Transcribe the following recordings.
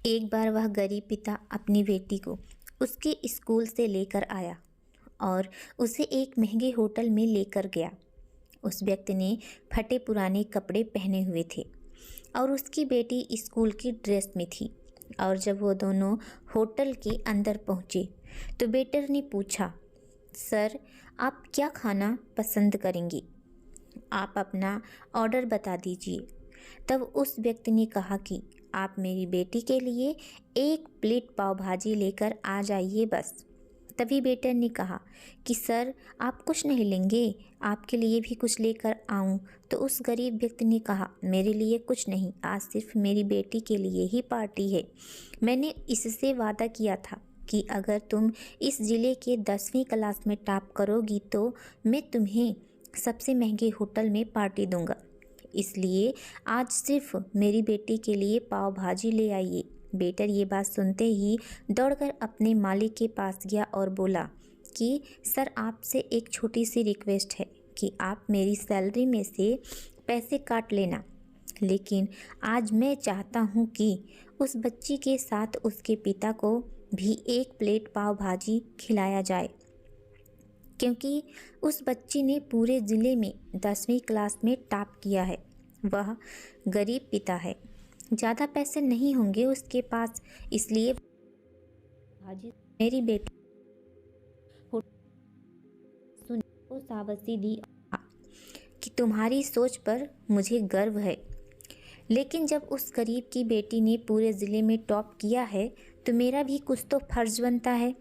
एक बार वह गरीब पिता अपनी बेटी को उसके स्कूल से लेकर आया और उसे एक महंगे होटल में लेकर गया। उस व्यक्ति ने फटे पुराने कपड़े पहने हुए थे और उसकी बेटी स्कूल की ड्रेस में थी। और जब वो दोनों होटल के अंदर पहुंचे तो वेटर ने पूछा, सर, आप क्या खाना पसंद करेंगे? आप अपना ऑर्डर बता दीजिए। तब उस व्यक्ति ने कहा कि आप मेरी बेटी के लिए एक प्लेट पाव भाजी लेकर आ जाइए बस। तभी वेटर ने कहा कि सर, आप कुछ नहीं लेंगे, आपके लिए भी कुछ लेकर आऊं? तो उस गरीब व्यक्ति ने कहा, मेरे लिए कुछ नहीं, आज सिर्फ मेरी बेटी के लिए ही पार्टी है। मैंने इससे वादा किया था कि अगर तुम इस ज़िले के 10वीं क्लास में टॉप करोगी तो मैं तुम्हें सबसे महंगे होटल में पार्टी दूंगा। इसलिए आज सिर्फ मेरी बेटी के लिए पाव भाजी ले आइए। वेटर ये बात सुनते ही दौड़कर अपने मालिक के पास गया और बोला कि सर, आपसे एक छोटी सी रिक्वेस्ट है कि आप मेरी सैलरी में से पैसे काट लेना, लेकिन आज मैं चाहता हूँ कि उस बच्ची के साथ उसके पिता को भी एक प्लेट पाव भाजी खिलाया जाए, क्योंकि उस बच्ची ने पूरे ज़िले में 10वीं क्लास में टॉप किया है। वह गरीब पिता है, ज़्यादा पैसे नहीं होंगे उसके पास, इसलिए भाजी मेरी बेटी सुन को शाबाशी दी कि तुम्हारी सोच पर मुझे गर्व है। लेकिन जब उस गरीब की बेटी ने पूरे ज़िले में टॉप किया है तो मेरा भी कुछ तो फ़र्ज़ बनता है।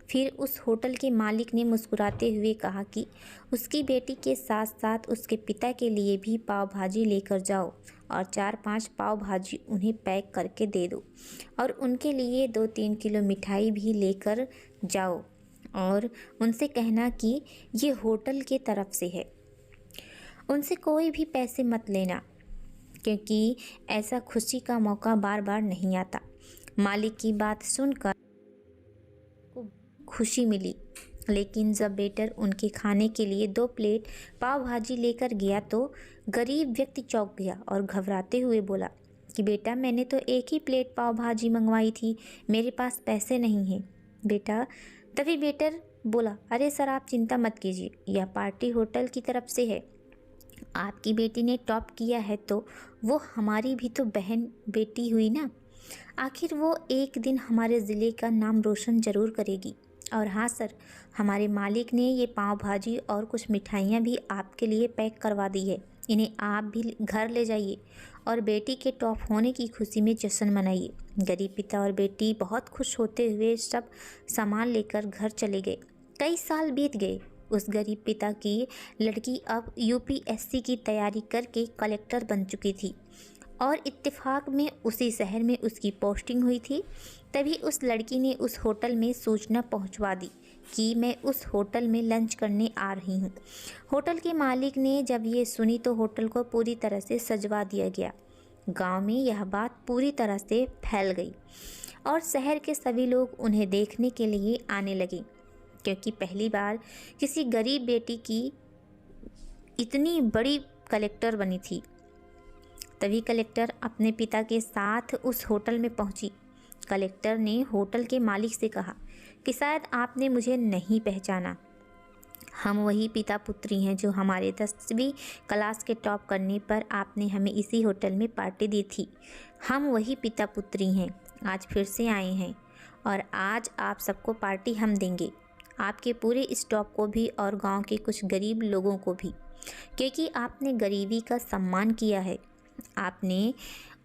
फिर उस होटल के मालिक ने मुस्कुराते हुए कहा कि उसकी बेटी के साथ साथ उसके पिता के लिए भी पाव भाजी लेकर जाओ और 4-5 पाव भाजी उन्हें पैक करके दे दो और उनके लिए 2-3 किलो मिठाई भी लेकर जाओ और उनसे कहना कि ये होटल के तरफ से है। उनसे कोई भी पैसे मत लेना, क्योंकि ऐसा खुशी का मौका बार बार नहीं आता। मालिक की बात सुनकर खुशी मिली, लेकिन जब वेटर उनके खाने के लिए 2 प्लेट पाव भाजी लेकर गया तो गरीब व्यक्ति चौंक गया और घबराते हुए बोला कि बेटा, मैंने तो एक ही प्लेट पाव भाजी मंगवाई थी, मेरे पास पैसे नहीं हैं। बेटा तभी वेटर बोला, अरे सर, आप चिंता मत कीजिए, यह पार्टी होटल की तरफ से है। आपकी बेटी ने टॉप किया है तो वो हमारी भी तो बहन बेटी हुई ना। आखिर वो एक दिन हमारे ज़िले का नाम रोशन ज़रूर करेगी। और हाँ सर, हमारे मालिक ने ये पाव भाजी और कुछ मिठाइयाँ भी आपके लिए पैक करवा दी है, इन्हें आप भी घर ले जाइए और बेटी के टॉप होने की खुशी में जश्न मनाइए। गरीब पिता और बेटी बहुत खुश होते हुए सब सामान लेकर घर चले गए। कई साल बीत गए। उस गरीब पिता की लड़की अब यूपीएससी की तैयारी करके कलेक्टर बन चुकी थी और इत्तेफाक में उसी शहर में उसकी पोस्टिंग हुई थी। तभी उस लड़की ने उस होटल में सूचना पहुंचवा दी कि मैं उस होटल में लंच करने आ रही हूं। होटल के मालिक ने जब ये सुनी तो होटल को पूरी तरह से सजवा दिया गया। गांव में यह बात पूरी तरह से फैल गई और शहर के सभी लोग उन्हें देखने के लिए आने लगे, क्योंकि पहली बार किसी गरीब बेटी की इतनी बड़ी कलेक्टर बनी थी। तभी कलेक्टर अपने पिता के साथ उस होटल में पहुंची। कलेक्टर ने होटल के मालिक से कहा कि शायद आपने मुझे नहीं पहचाना, हम वही पिता पुत्री हैं जो हमारे 10वीं क्लास के टॉप करने पर आपने हमें इसी होटल में पार्टी दी थी। हम वही पिता पुत्री हैं, आज फिर से आए हैं और आज आप सबको पार्टी हम देंगे, आपके पूरे स्टाफ को भी और गांव के कुछ गरीब लोगों को भी, क्योंकि आपने गरीबी का सम्मान किया है। आपने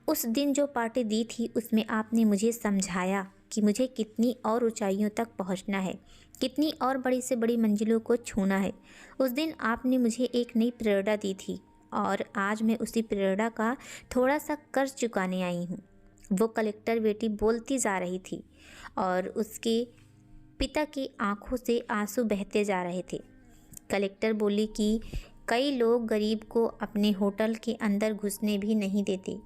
उस दिन जो पार्टी दी थी उसमें आपने मुझे समझाया कि मुझे कितनी और ऊंचाइयों तक पहुंचना है, कितनी और बड़ी से बड़ी मंजिलों को छूना है। उस दिन आपने मुझे एक नई प्रेरणा दी थी और आज मैं उसी प्रेरणा का थोड़ा सा कर्ज चुकाने आई हूँ। वो कलेक्टर बेटी बोलती जा रही थी और उसके पिता की आंखों से आंसू बहते जा रहे थे। कलेक्टर बोली कि कई लोग गरीब को अपने होटल के अंदर घुसने भी नहीं देते,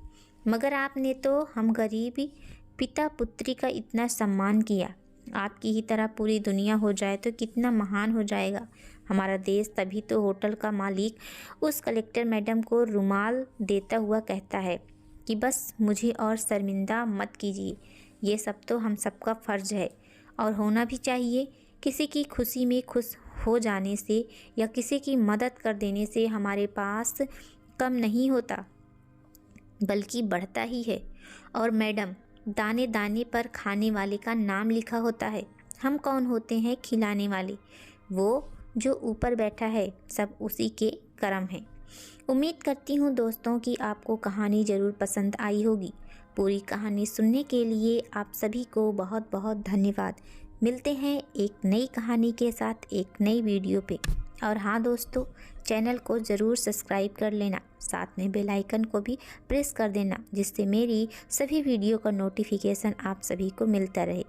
मगर आपने तो हम गरीबी पिता पुत्री का इतना सम्मान किया। आपकी ही तरह पूरी दुनिया हो जाए तो कितना महान हो जाएगा हमारा देश। तभी तो होटल का मालिक उस कलेक्टर मैडम को रुमाल देता हुआ कहता है कि बस मुझे और शर्मिंदा मत कीजिए। ये सब तो हम सबका फ़र्ज़ है और होना भी चाहिए। किसी की खुशी में खुश हो जाने से या किसी की मदद कर देने से हमारे पास कम नहीं होता, बल्कि बढ़ता ही है। और मैडम, दाने दाने पर खाने वाले का नाम लिखा होता है। हम कौन होते हैं खिलाने वाले? वो जो ऊपर बैठा है, सब उसी के करम हैं। उम्मीद करती हूँ दोस्तों कि आपको कहानी ज़रूर पसंद आई होगी। पूरी कहानी सुनने के लिए आप सभी को बहुत बहुत धन्यवाद। मिलते हैं एक नई कहानी के साथ एक नई वीडियो पे। और हाँ दोस्तों, चैनल को ज़रूर सब्सक्राइब कर लेना, साथ में बेल आइकन को भी प्रेस कर देना, जिससे मेरी सभी वीडियो का नोटिफिकेशन आप सभी को मिलता रहे।